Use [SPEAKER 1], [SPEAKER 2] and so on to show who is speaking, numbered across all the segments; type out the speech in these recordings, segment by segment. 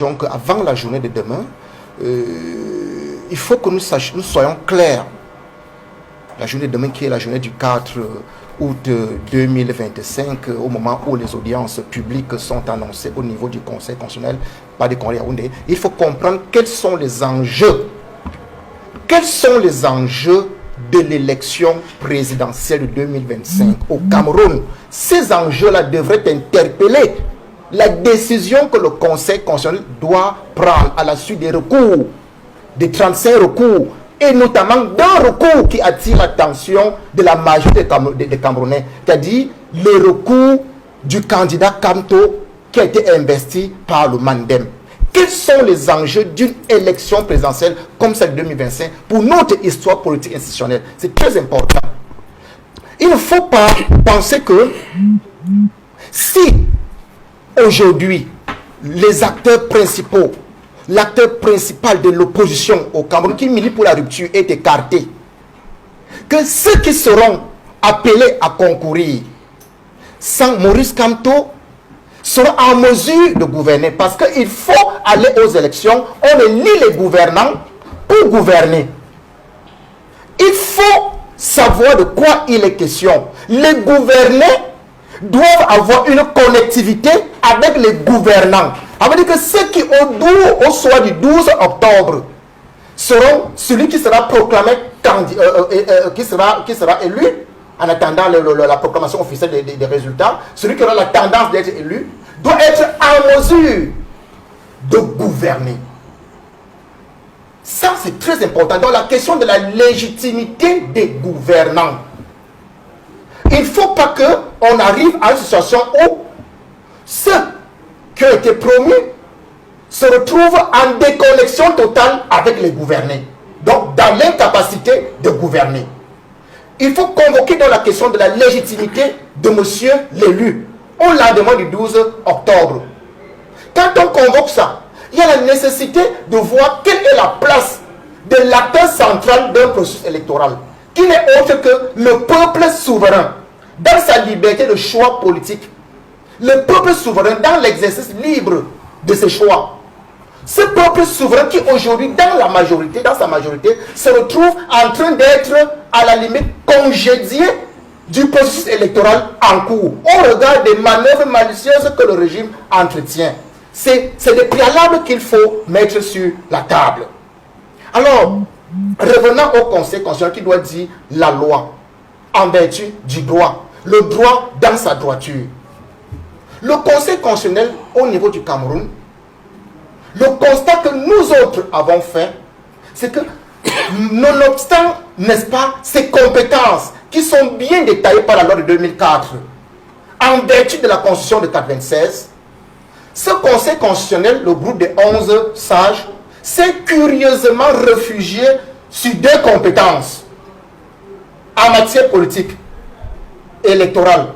[SPEAKER 1] Donc, avant la journée de demain, il faut que nous soyons clairs. La journée de demain, qui est la journée du 4 août 2025, au moment où les audiences publiques sont annoncées au niveau du Conseil constitutionnel par des Congolais Yaoundé, il faut comprendre quels sont les enjeux. Quels sont les enjeux de l'élection présidentielle de 2025 au Cameroun? Ces enjeux-là devraient interpeller la décision que le Conseil constitutionnel doit prendre à la suite des recours, des 35 recours, et notamment d'un recours qui attire l'attention de la majorité des Camerounais, c'est-à-dire le recours du candidat Kamto qui a été investi par le Mandem. Quels sont les enjeux d'une élection présidentielle comme celle de 2025 pour notre histoire politique institutionnelle? C'est très important. Il ne faut pas penser que si aujourd'hui les acteurs principaux, l'acteur principal de l'opposition au Cameroun qui milite pour la rupture est écarté, que ceux qui seront appelés à concourir sans Maurice Kamto seront en mesure de gouverner, parce qu'il faut aller aux élections. On élit les gouvernants pour gouverner. Il faut savoir de quoi il est question. Les gouvernés doivent avoir une connectivité avec les gouvernants. Ça veut dire que ceux qui au soir du 12 octobre seront celui qui sera proclamé qui sera élu en attendant la proclamation officielle des résultats. Celui qui aura la tendance d'être élu doit être en mesure de gouverner. Ça, c'est très important. Dans la question de la légitimité des gouvernants, il ne faut pas qu'on arrive à une situation où ceux qui ont été promus se retrouvent en déconnexion totale avec les gouvernés. Donc, dans l'incapacité de gouverner. Il faut convoquer dans la question de la légitimité de monsieur l'élu au lendemain du 12 octobre. Quand on convoque ça, il y a la nécessité de voir quelle est la place de l'acteur central d'un processus électoral, qui n'est autre que le peuple souverain, dans sa liberté de choix politique. Le peuple souverain dans l'exercice libre de ses choix. Ce peuple souverain qui aujourd'hui, dans sa majorité, se retrouve en train d'être à la limite congédié du processus électoral en cours, au regard des manœuvres malicieuses que le régime entretient. C'est des préalables qu'il faut mettre sur la table. Alors, revenons au Conseil constitutionnel qui doit dire la loi en vertu du droit, le droit dans sa droiture. Le Conseil constitutionnel au niveau du Cameroun, le constat que nous autres avons fait, c'est que nonobstant, n'est-ce pas, ces compétences qui sont bien détaillées par la loi de 2004, en vertu de la Constitution de 1996, ce Conseil constitutionnel, le groupe des 11 sages, s'est curieusement réfugié sur deux compétences en matière politique et électorale.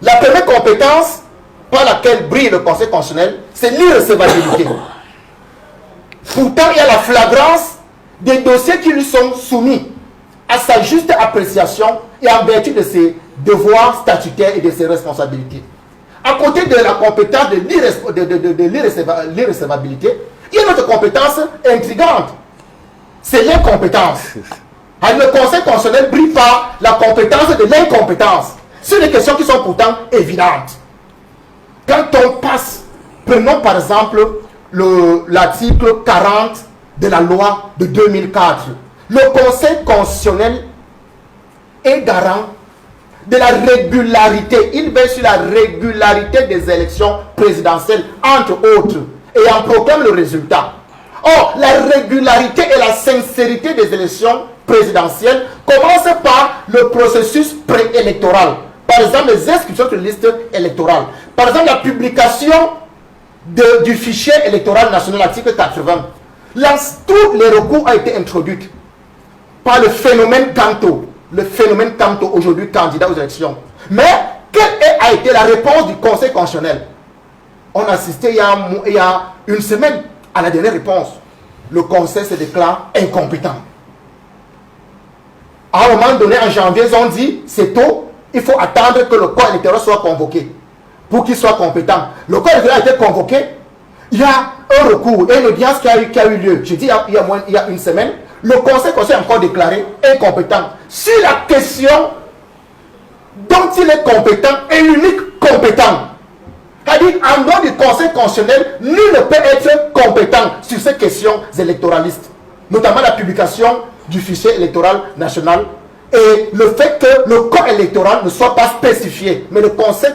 [SPEAKER 1] La première compétence par laquelle brille le Conseil constitutionnel, c'est l'irrecevabilité. Pourtant, il y a la flagrance des dossiers qui lui sont soumis à sa juste appréciation et en vertu de ses devoirs statutaires et de ses responsabilités. À côté de la compétence de l'irrecevabilité, il y a une autre compétence intrigante. C'est l'incompétence. Le Conseil constitutionnel brille par la compétence de l'incompétence. C'est des questions qui sont pourtant évidentes. Quand on passe, prenons par exemple l'article 40 de la loi de 2004, le Conseil constitutionnel est garant de la régularité. Il veille sur la régularité des élections présidentielles, entre autres, et en proclame le résultat. Or, la régularité et la sincérité des élections présidentielles commencent par le processus préélectoral. Par exemple, les inscriptions sur liste électorale. Par exemple, la publication du fichier électoral national, article 80. Là, tous les recours ont été introduits par le phénomène Kamto. Le phénomène Kamto, aujourd'hui candidat aux élections. Mais, quelle a été la réponse du Conseil constitutionnel? On a assisté il y a une semaine à la dernière réponse. Le Conseil se déclare incompétent. À un moment donné, en janvier, ils ont dit, c'est tôt, il faut attendre que le corps électoral soit convoqué pour qu'il soit compétent. Le corps électoral a été convoqué, il y a un recours et une audience qui a eu lieu, je dis il y a une semaine, le Conseil constitutionnel a encore déclaré incompétent sur la question dont il est compétent et l'unique compétent. C'est-à-dire, en dehors du Conseil constitutionnel, nul ne peut être compétent sur ces questions électoralistes, notamment la publication du fichier électoral national et le fait que le corps électoral ne soit pas spécifié. Mais le Conseil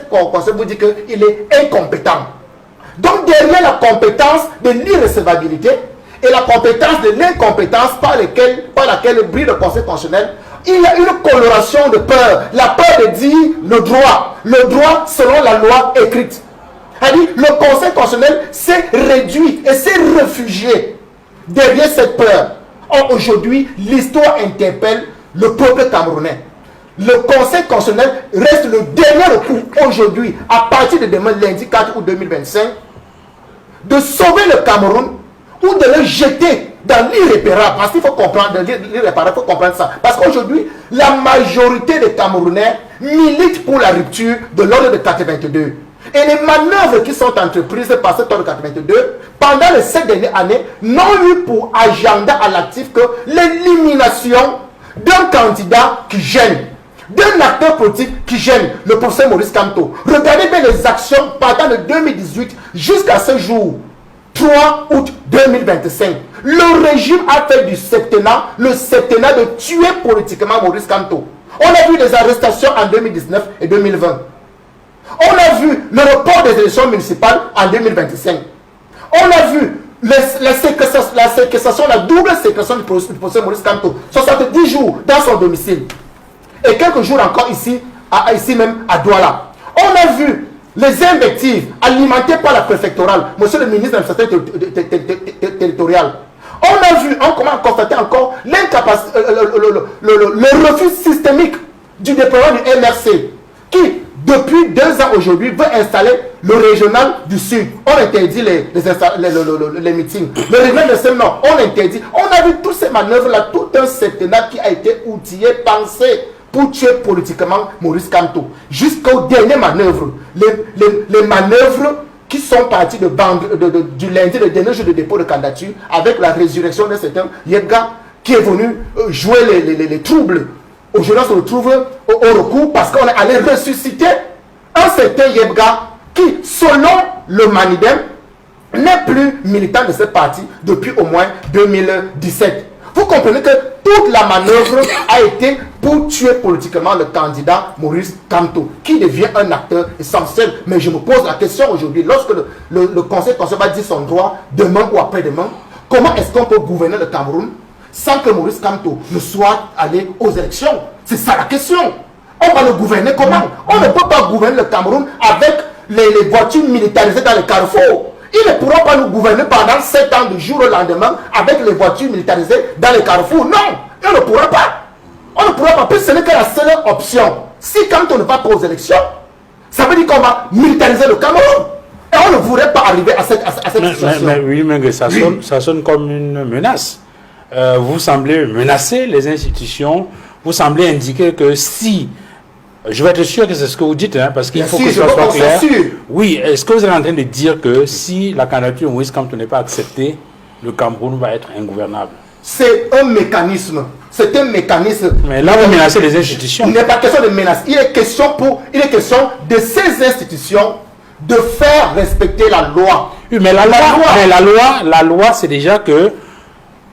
[SPEAKER 1] vous dit qu'il est incompétent. Donc, derrière la compétence de l'irrecevabilité et la compétence de l'incompétence par laquelle brille le Conseil constitutionnel, il y a une coloration de peur. La peur de dire le droit selon la loi écrite. C'est-à-dire, le Conseil constitutionnel s'est réduit et s'est réfugié derrière cette peur. Or, aujourd'hui, l'histoire interpelle le peuple camerounais. Le Conseil constitutionnel reste le dernier recours aujourd'hui, à partir de demain, lundi 4 août 2025, de sauver le Cameroun ou de le jeter dans l'irréparable. Parce qu'il faut comprendre, l'irréparable, il faut comprendre ça. Parce qu'aujourd'hui, la majorité des Camerounais militent pour la rupture de l'ordre de 82. Et les manœuvres qui sont entreprises par cet ordre de 82, pendant les 7 dernières années, n'ont eu pour agenda à l'actif que l'élimination d'un candidat qui gêne, d'un acteur politique qui gêne, le professeur Maurice Kamto. Regardez bien les actions partant de 2018 jusqu'à ce jour, 3 août 2025. Le régime a fait du septennat, le septennat de tuer politiquement Maurice Kamto. On a vu des arrestations en 2019 et 2020. On a vu le report des élections municipales en 2025. On a vu la séquestration, la double séquestration du professeur Maurice Kamto, 70 jours dans son domicile. Et quelques jours encore ici même à Douala. On a vu les invectives alimentées par la préfectorale, monsieur le ministre de l'administration territoriale. On a constaté encore l'incapacité, le refus systémique du déploiement du MRC, qui, depuis 2 ans aujourd'hui, veut installer le régional du Sud. On interdit les meetings. Le régional de Seine-Nord, on interdit. On a vu toutes ces manœuvres-là, tout un septennat qui a été outillé, pensé pour tuer politiquement Maurice Kamto. Jusqu'aux dernières manœuvres. Les manœuvres qui sont parties du lundi, le dernier jour de dépôt de candidature, avec la résurrection d'un certain Yebga, qui est venu jouer les troubles. Aujourd'hui, on se retrouve au recours parce qu'on est allé ressusciter un certain Yebga qui, selon le Manidem, n'est plus militant de cette partie depuis au moins 2017. Vous comprenez que toute la manœuvre a été pour tuer politiquement le candidat Maurice Kamto, qui devient un acteur essentiel. Mais je me pose la question aujourd'hui, lorsque le Conseil constitutionnel va dire son droit demain ou après-demain, comment est-ce qu'on peut gouverner le Cameroun sans que Maurice Kamto ne soit allé aux élections? C'est ça la question. On va le gouverner comment? On ne peut pas gouverner le Cameroun avec les voitures militarisées dans les carrefours. Ils ne pourront pas nous gouverner pendant 7 ans du jour au lendemain avec les voitures militarisées dans les carrefours. Non, on ne pourra pas. On ne pourra pas, parce que ce n'est que la seule option. Si quand on ne va pas aux élections, ça veut dire qu'on va militariser le Cameroun. Et on ne voudrait pas arriver à cette situation.
[SPEAKER 2] Mais oui, mais ça sonne comme une menace. Vous semblez menacer les institutions. Vous semblez indiquer que si... Je vais être sûr que c'est ce que vous dites, hein, parce qu'il faut que ça soit clair. Oui, est-ce que vous êtes en train de dire que si la candidature Maurice Kamto n'est pas acceptée, le Cameroun va être ingouvernable?
[SPEAKER 1] C'est un mécanisme. C'est un mécanisme.
[SPEAKER 2] Mais là, vous menacez les institutions.
[SPEAKER 1] Il n'est pas question de menace. Il est question de ces institutions de faire respecter la loi.
[SPEAKER 2] Oui, mais la loi, c'est déjà que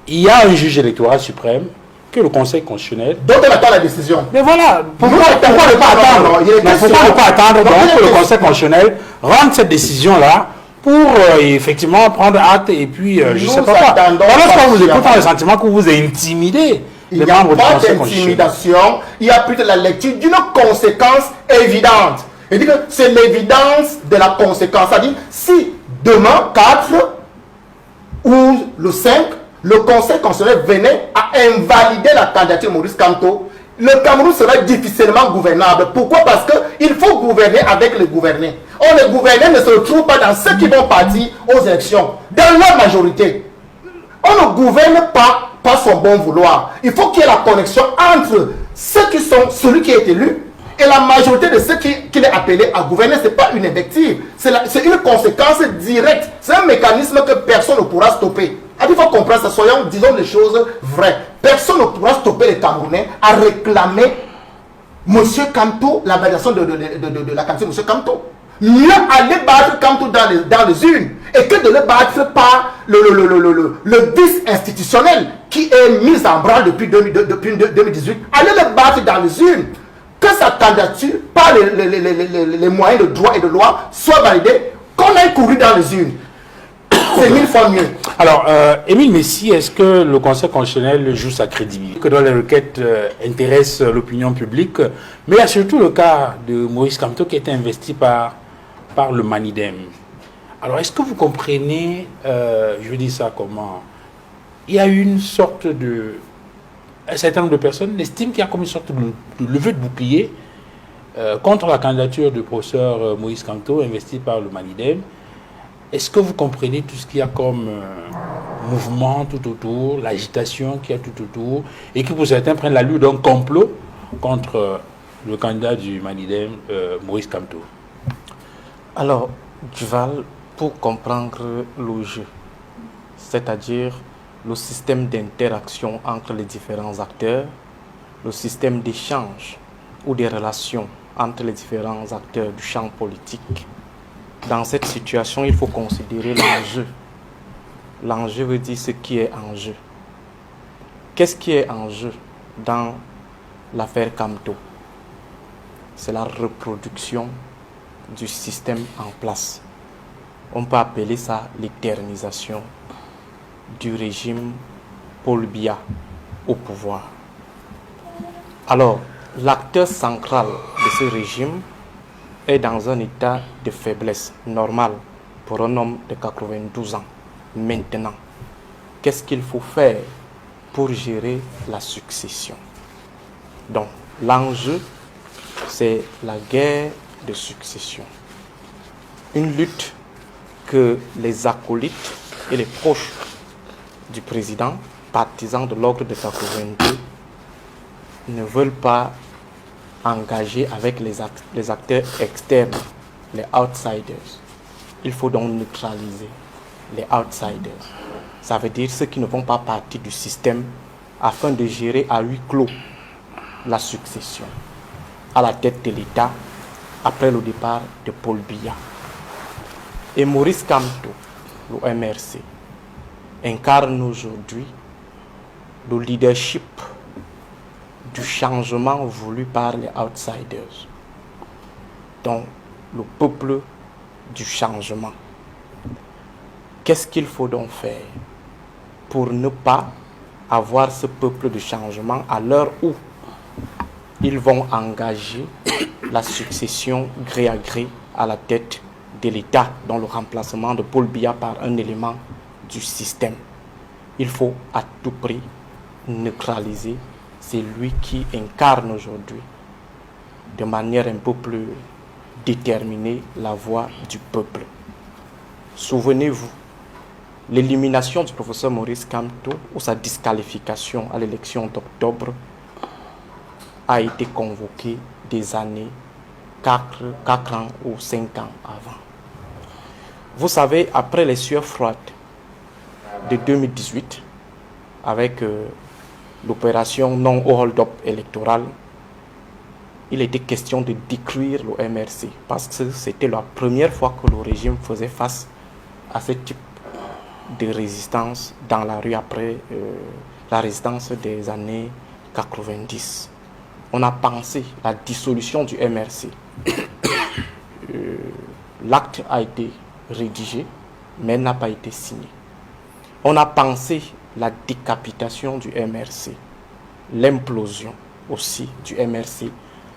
[SPEAKER 2] il y a un juge électoral suprême, que le Conseil constitutionnel...
[SPEAKER 1] Donc on attend la décision.
[SPEAKER 2] Mais voilà, pourquoi ne pas attendre? Pourquoi ne pas attendre donc que le Conseil constitutionnel rende cette décision-là pour effectivement prendre acte et puis je ne sais pas quoi. Alors vous écoutez le sentiment que vous êtes intimidé.
[SPEAKER 1] Il n'y a pas d'intimidation, il y a plutôt la lecture d'une conséquence évidente. Il dit que c'est l'évidence de la conséquence. C'est-à-dire, si demain, 4 ou le 5, le Conseil constitutionnel venait à invalider la candidature Maurice Kamto, le Cameroun serait difficilement gouvernable. Pourquoi? Parce qu'il faut gouverner avec les gouvernés. Or, les gouvernés ne se retrouvent pas dans ceux qui vont partir aux élections, dans leur majorité. On ne gouverne pas par son bon vouloir. Il faut qu'il y ait la connexion entre celui qui est élu et la majorité de ceux qu'il est appelé à gouverner, ce n'est pas une invective, c'est une conséquence directe. C'est un mécanisme que personne ne pourra stopper. Il faut comprendre ça, disons les choses vraies. Personne ne pourra stopper les Camerounais à réclamer M. Kamto, la validation de la candidature de M. Kamto. Mieux aller battre Kamto dans les urnes et que de le battre par le vice institutionnel qui est mis en branle depuis 2018. Allez le battre dans les urnes. Que sa candidature, par les moyens de droit et de loi, soit validée, qu'on aille courir dans les urnes. C'est 1000 fois mieux.
[SPEAKER 2] Alors, Émile Messi, est-ce que le Conseil constitutionnel joue sa crédibilité? Que dans les requêtes intéressent l'opinion publique, mais il y a surtout le cas de Maurice Kamto qui a été investi par le Manidem. Alors, est-ce que vous comprenez, je dis ça comment, il y a une sorte de... Un certain nombre de personnes estiment qu'il y a comme une sorte de levée de bouclier contre la candidature du professeur Maurice Kamto, investi par le Manidem. Est-ce que vous comprenez tout ce qu'il y a comme mouvement tout autour, l'agitation qu'il y a tout autour, et qui pour certains prennent la lutte d'un complot contre le candidat du Manidem, Maurice Kamto?
[SPEAKER 3] Alors, Duval, pour comprendre le jeu, c'est-à-dire le système d'interaction entre les différents acteurs, le système d'échange ou des relations entre les différents acteurs du champ politique, dans cette situation, il faut considérer l'enjeu. L'enjeu veut dire ce qui est en jeu. Qu'est-ce qui est en jeu dans l'affaire Kamto? C'est la reproduction du système en place. On peut appeler ça l'éternisation du régime Paul Biya au pouvoir. Alors, l'acteur central de ce régime est dans un état de faiblesse normal pour un homme de 92 ans. Maintenant, qu'est-ce qu'il faut faire pour gérer la succession? Donc, l'enjeu, c'est la guerre de succession. Une lutte que les acolytes et les proches du président, partisans de l'ordre de 82, ne veulent pas engager avec les acteurs externes, les outsiders. Il faut donc neutraliser les outsiders. Ça veut dire ceux qui ne font pas partie du système afin de gérer à huis clos la succession à la tête de l'État après le départ de Paul Biya. Et Maurice Kamto, le MRC, incarne aujourd'hui le leadership du changement voulu par les outsiders, donc le peuple du changement. Qu'est-ce qu'il faut donc faire pour ne pas avoir ce peuple du changement à l'heure où ils vont engager la succession gré à gré à la tête de l'État, dans le remplacement de Paul Biya par un élément du système? Il faut à tout prix neutraliser celui qui incarne aujourd'hui de manière un peu plus déterminée la voix du peuple. Souvenez-vous, l'élimination du professeur Maurice Kamto ou sa disqualification à l'élection d'octobre a été convoquée des années 4 ans ou 5 ans avant. Vous savez, après les sueurs froides de 2018, avec l'opération non au hold-up électoral, il était question de détruire le MRC parce que c'était la première fois que le régime faisait face à ce type de résistance dans la rue après la résistance des années 90. On a pensé la dissolution du MRC. L'acte a été rédigé, mais n'a pas été signé. On a pensé la décapitation du MRC, l'implosion aussi du MRC,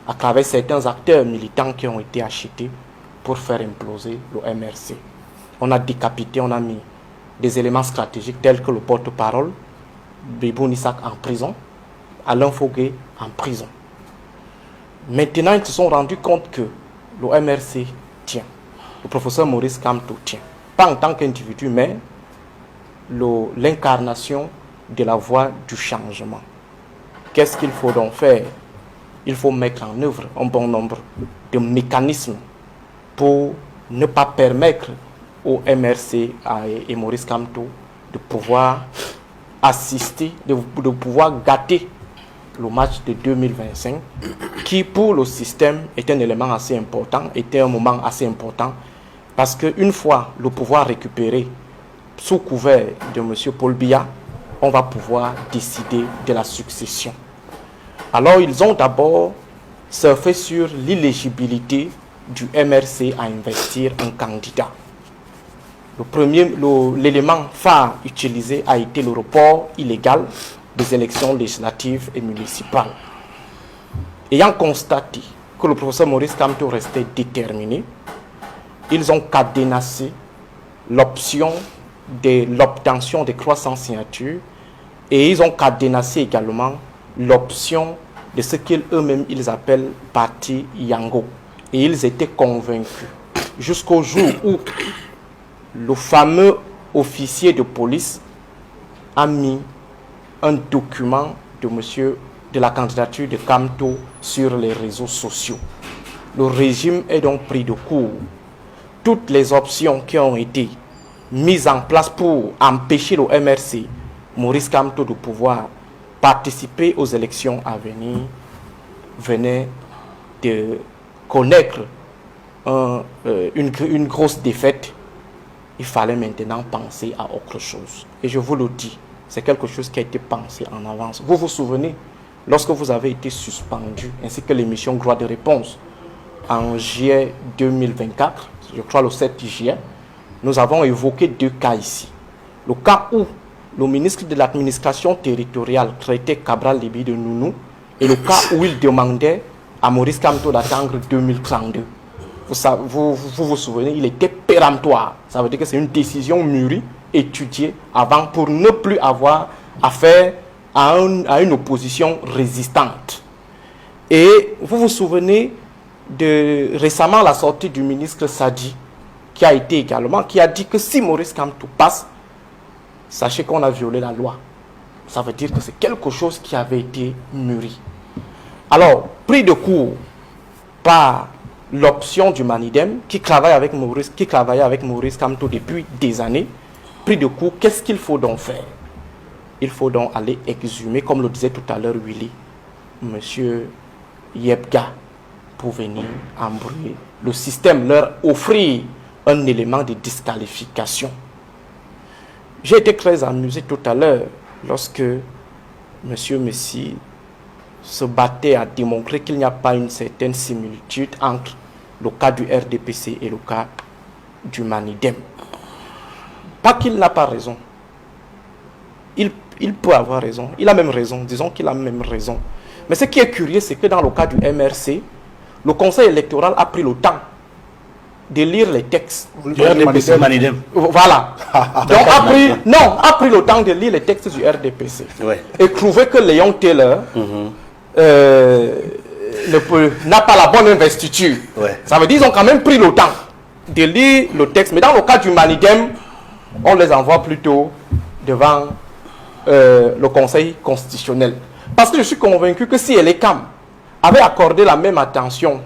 [SPEAKER 3] à travers certains acteurs militants qui ont été achetés pour faire imploser le MRC. On a décapité, on a mis des éléments stratégiques tels que le porte-parole, Bébou Nissak en prison, Alain Fogué en prison. Maintenant, ils se sont rendus compte que le MRC tient, le professeur Maurice Kamto tient, pas en tant qu'individu, mais l'incarnation de la voie du changement. Qu'est-ce qu'il faut donc faire il faut mettre en œuvre un bon nombre de mécanismes pour ne pas permettre au MRC et Maurice Kamto de pouvoir assister, de pouvoir gâter le match de 2025, qui pour le système est un élément assez important, était un moment assez important, parce qu'une fois le pouvoir récupéré sous couvert de M. Paul Biya, on va pouvoir décider de la succession. Alors ils ont d'abord surfé sur l'illégibilité du MRC à investir un candidat. L'élément phare utilisé a été le report illégal des élections législatives et municipales. Ayant constaté que le professeur Maurice Kamto restait déterminé, ils ont cadenassé l'option de l'obtention des 300 signatures et ils ont cadenassé également l'option de ce qu'eux-mêmes ils appellent parti Yango. Et ils étaient convaincus jusqu'au jour où le fameux officier de police a mis un document de la candidature de Kamto sur les réseaux sociaux. Le régime est donc pris de court. Toutes les options qui ont été mises en place pour empêcher le MRC, Maurice Kamto, de pouvoir participer aux élections à venir, venaient de connaître une grosse défaite. Il fallait maintenant penser à autre chose. Et je vous le dis, c'est quelque chose qui a été pensé en avance. Vous vous souvenez, lorsque vous avez été suspendu, ainsi que l'émission Droit de réponse, en juillet 2024, je crois le 7 juillet, nous avons évoqué 2 cas ici. Le cas où le ministre de l'administration territoriale traitait Cabral Libi de Nounou, et le cas où il demandait à Maurice Kamto d'attendre 2032. Vous vous souvenez, il était péremptoire. Ça veut dire que c'est une décision mûrie, étudiée avant, pour ne plus avoir affaire à une opposition résistante. Et vous vous souvenez de récemment la sortie du ministre Sadi, qui a dit que si Maurice Kamto passe, sachez qu'on a violé la loi. Ça veut dire que c'est quelque chose qui avait été mûri. Alors, pris de court par l'option du Manidem, qui travaillait avec Maurice Kamto depuis des années, pris de court, qu'est-ce qu'il faut donc faire? Il faut donc aller exhumer, comme le disait tout à l'heure Willy, M. Yebga, pour venir embrouiller le système, leur offrir un élément de disqualification. J'ai été très amusé tout à l'heure lorsque M. Messi se battait à démontrer qu'il n'y a pas une certaine similitude entre le cas du RDPC et le cas du Manidem. Pas qu'il n'a pas raison. Il peut avoir raison. Il a même raison. Disons qu'il a même raison. Mais ce qui est curieux, c'est que dans le cas du MRC, le Conseil électoral a pris le temps de lire les textes
[SPEAKER 2] du RDPC. Manidem.
[SPEAKER 3] Voilà. Donc a pris le temps de lire les textes du RDPC.
[SPEAKER 2] Ouais.
[SPEAKER 3] Et trouvé que Léon Taylor n'a pas la bonne investiture.
[SPEAKER 2] Ouais.
[SPEAKER 3] Ça veut dire qu'ils ont quand même pris le temps de lire le texte. Mais dans le cas du Manidem, on les envoie plutôt devant le Conseil constitutionnel. Parce que je suis convaincu que si Elekam avait accordé la même attention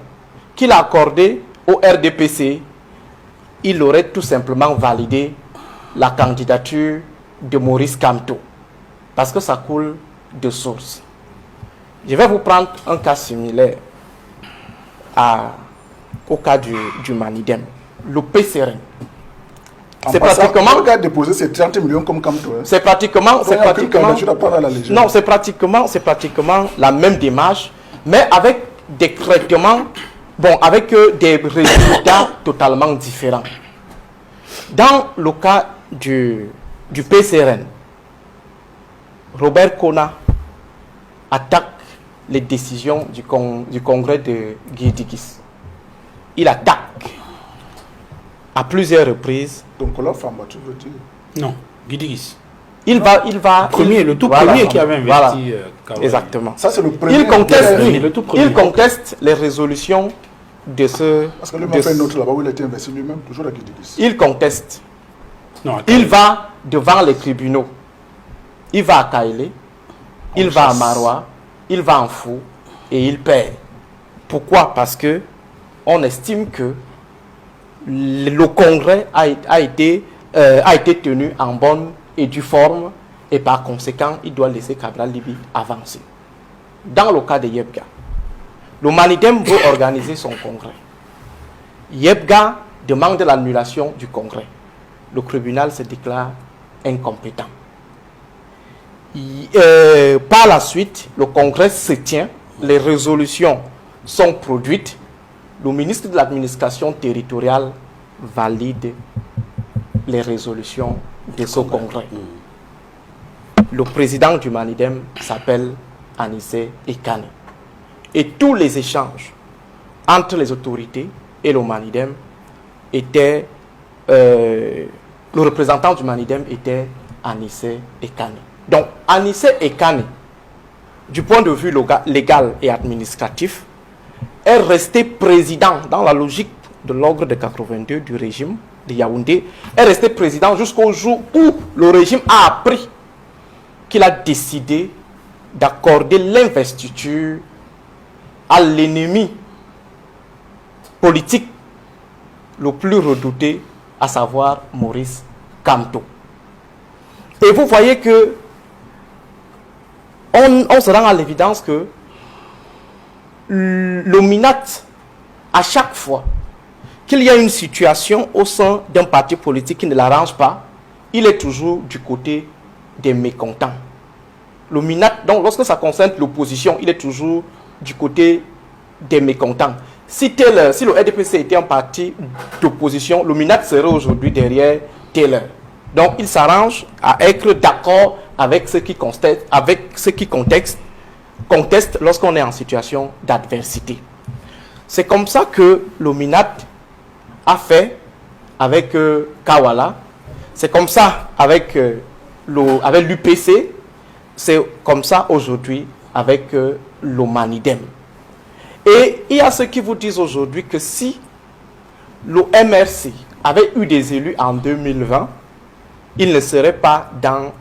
[SPEAKER 3] qu'il a accordé au RDPC, il aurait tout simplement validé la candidature de Maurice Kamto. Parce que ça coule de source. Je vais vous prendre un cas similaire au cas du Manidem. Le PCRN.
[SPEAKER 4] C'est pratiquement... Le gars déposé ses 30 millions comme Kamto. Hein.
[SPEAKER 3] C'est pratiquement la même démarche, mais avec des traitements, avec des résultats totalement différents. Dans le cas du PCRN, Robert Kona attaque les décisions du congrès de Guédiguis. Il attaque à plusieurs reprises.
[SPEAKER 4] Donc là, Famba, tu veux dire?
[SPEAKER 2] Non, Guédiguis.
[SPEAKER 3] Il va
[SPEAKER 2] le tout premier qui avait investi.
[SPEAKER 3] Exactement.
[SPEAKER 4] Ça, c'est le premier.
[SPEAKER 3] Il conteste les résolutions de ce.
[SPEAKER 4] Parce que lui m'a fait une autre là-bas où il a été investi lui-même, toujours à Guédiguis.
[SPEAKER 3] Il conteste.
[SPEAKER 2] Non,
[SPEAKER 3] il va devant les tribunaux. Il va à Kaélé, il va à Maroua, il va en Fou, et il perd. Pourquoi? Parce que on estime que le congrès a été tenu en bonne et due forme et par conséquent, il doit laisser Cabral Libye avancer. Dans le cas de Yebga, le Manidem veut organiser son congrès. Yebga demande l'annulation du congrès. Le tribunal se déclare incompétent. Par la suite, le congrès se tient, les résolutions sont produites, le ministre de l'administration territoriale valide les résolutions de ce congrès. Le président du Manidem s'appelle Anissé Ekane. Et tous les échanges entre les autorités et le Manidem étaient... le représentant du Manidem était Anissé Ekane. Donc, Anissé Ekane, du point de vue légal et administratif, est resté président dans la logique de l'ordre de 82 du régime de Yaoundé, est resté président jusqu'au jour où le régime a appris qu'il a décidé d'accorder l'investiture à l'ennemi politique le plus redouté, à savoir Maurice Kamto. Et vous voyez que on se rend à l'évidence que le MINAT, à chaque fois qu'il y a une situation au sein d'un parti politique qui ne l'arrange pas, il est toujours du côté des mécontents. Le MINAT, donc lorsque ça concerne l'opposition, il est toujours du côté des mécontents. Si le RDPC était un parti d'opposition, le MINAT serait aujourd'hui derrière Taylor. Donc il s'arrange à être d'accord avec ceux qui contestent lorsqu'on est en situation d'adversité. C'est comme ça que le MINAT a fait avec Kawala, c'est comme ça avec l'UPC, c'est comme ça aujourd'hui avec le Manidem. Et il y a ceux qui vous disent aujourd'hui que si le MRC avait eu des élus en 2020, il ne serait pas dans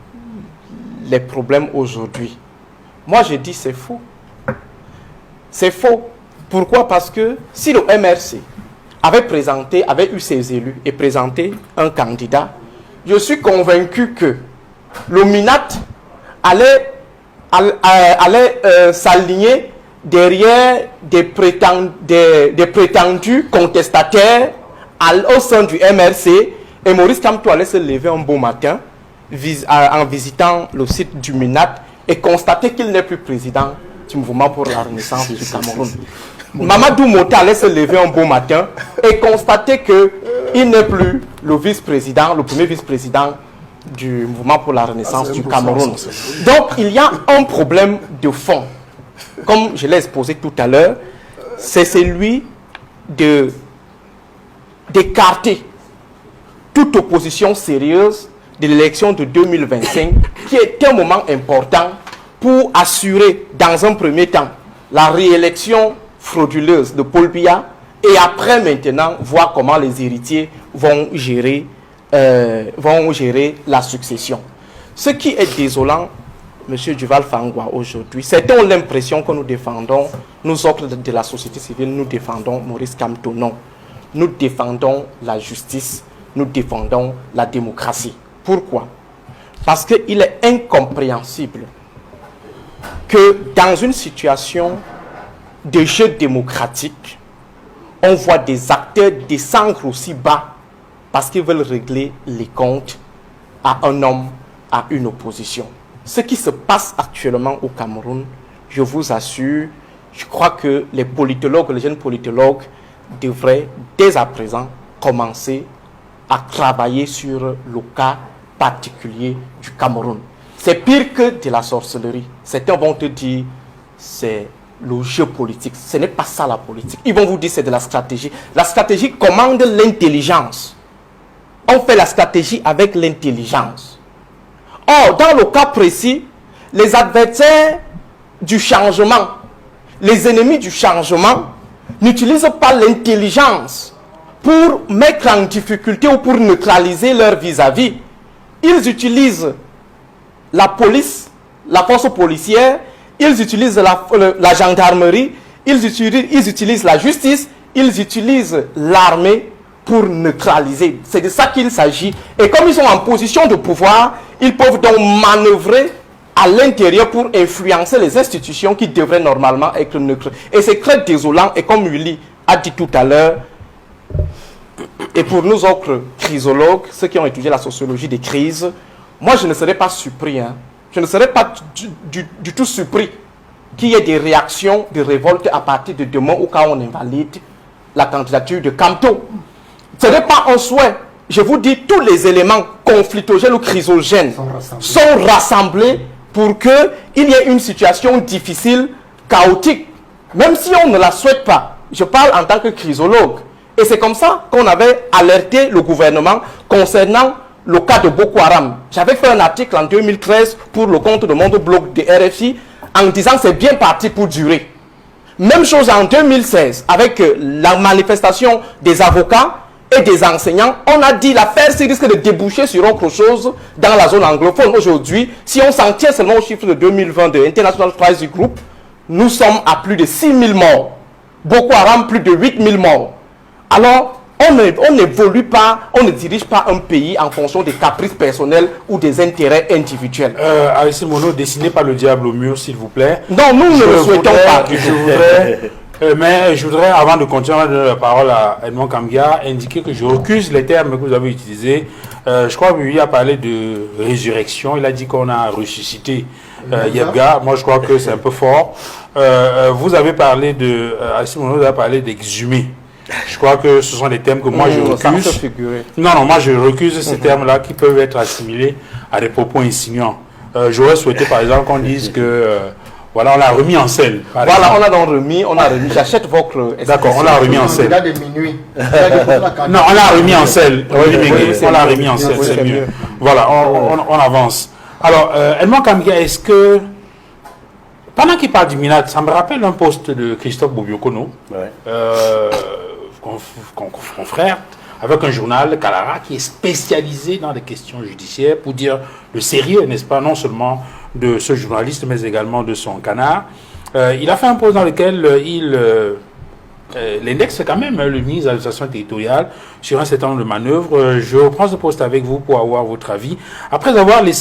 [SPEAKER 3] les problèmes aujourd'hui. Moi, je dis c'est faux. C'est faux. Pourquoi? Parce que si le MRC avait eu ses élus et présenté un candidat, je suis convaincu que le MINAT allait s'aligner derrière des prétendus contestataires au sein du MRC, et Maurice Kamto allait se lever un beau matin en visitant le site du MINAT et constater qu'il n'est plus président du mouvement pour la renaissance du Cameroun. Mamadou Mota allait se lever un beau matin et constater qu'il n'est plus le vice-président, le premier vice-président du mouvement pour la renaissance du Cameroun. Donc il y a un problème de fond. Comme je l'ai exposé tout à l'heure, c'est celui d'écarter toute opposition sérieuse de l'élection de 2025, qui est un moment important pour assurer, dans un premier temps, la réélection frauduleuse de Paul Biya, et après maintenant, voir comment les héritiers vont gérer la succession. Ce qui est désolant, M. Duval Fangwa, aujourd'hui, c'est l'impression que nous défendons, nous autres de la société civile, nous défendons Maurice Kamto. Non. Nous défendons la justice, nous défendons la démocratie. Pourquoi? Parce qu'il est incompréhensible que dans une situation de jeu démocratique, on voit des acteurs descendre aussi bas parce qu'ils veulent régler les comptes à un homme, à une opposition. Ce qui se passe actuellement au Cameroun, je vous assure, je crois que les politologues, les jeunes politologues devraient dès à présent commencer à travailler sur le cas particulier du Cameroun. C'est pire que de la sorcellerie. Certains vont te dire c'est le jeu politique. Ce n'est pas ça la politique. Ils vont vous dire c'est de la stratégie. La stratégie commande l'intelligence. On fait la stratégie avec l'intelligence. Or, dans le cas précis, les adversaires du changement, les ennemis du changement, n'utilisent pas l'intelligence pour mettre en difficulté ou pour neutraliser leur vis-à-vis. Ils utilisent la police, la force policière ils utilisent la gendarmerie, ils utilisent la justice, ils utilisent l'armée pour neutraliser. C'est de ça qu'il s'agit. Et comme ils sont en position de pouvoir, ils peuvent donc manœuvrer à l'intérieur pour influencer les institutions qui devraient normalement être neutres. Et c'est très désolant. Et comme Willy a dit tout à l'heure, et pour nous autres crisologues, ceux qui ont étudié la sociologie des crises, moi je ne serais pas surpris. Je ne serais pas du tout surpris qu'il y ait des réactions de révolte à partir de demain ou quand on invalide la candidature de Camteau. Ce n'est pas un souhait. Je vous dis, tous les éléments conflictogènes ou chrysogènes sont rassemblés pour qu'il y ait une situation difficile, chaotique, même si on ne la souhaite pas. Je parle en tant que chrysologue. Et c'est comme ça qu'on avait alerté le gouvernement concernant le cas de Boko Haram. J'avais fait un article en 2013 pour le compte de Monde Blog de RFI en disant que c'est bien parti pour durer. Même chose en 2016 avec la manifestation des avocats et des enseignants. On a dit l'affaire risque de déboucher sur autre chose dans la zone anglophone. Aujourd'hui, si on s'en tient seulement au chiffre de 2020 de International Crisis Group, nous sommes à plus de 6 000 morts. Boko Haram, plus de 8 000 morts. Alors, on n'évolue pas, on ne dirige pas un pays en fonction des caprices personnels ou des intérêts individuels.
[SPEAKER 2] Aristide Monod, dessinez pas le diable au mur, s'il vous plaît.
[SPEAKER 3] Non, nous ne le souhaitons pas.
[SPEAKER 2] Mais je voudrais, avant de continuer à donner la parole à Edmond Kamgia, indiquer que je recuse les termes que vous avez utilisés. Je crois que lui a parlé de résurrection. Il a dit qu'on a ressuscité Yebga. Moi, je crois que c'est un peu fort. Vous avez parlé de... Aristide Monod a parlé d'exhumer. Je crois que ce sont des termes que moi je recuse. Non, moi je recuse ces termes-là qui peuvent être assimilés à des propos insinuants. J'aurais souhaité par exemple qu'on dise que voilà, on l'a remis en selle.
[SPEAKER 3] Voilà, on a donc remis, j'achète votre...
[SPEAKER 2] D'accord, on l'a remis en selle. Non, on l'a remis en selle. On l'a remis en selle, c'est mieux. Voilà, on avance. Alors, Edmond Kamgia, est-ce que... Pendant qu'il parle du MINAT, ça me rappelle un post de Christophe Bobiokono, confrère, avec un journal, Kalara, qui est spécialisé dans les questions judiciaires pour dire le sérieux, n'est-ce pas, non seulement de ce journaliste, mais également de son canard. Il a fait un post dans lequel il l'indexe quand même le ministre de l'administration territoriale sur un certain nombre de manœuvres. Je reprends ce post avec vous pour avoir votre avis. Après avoir laissé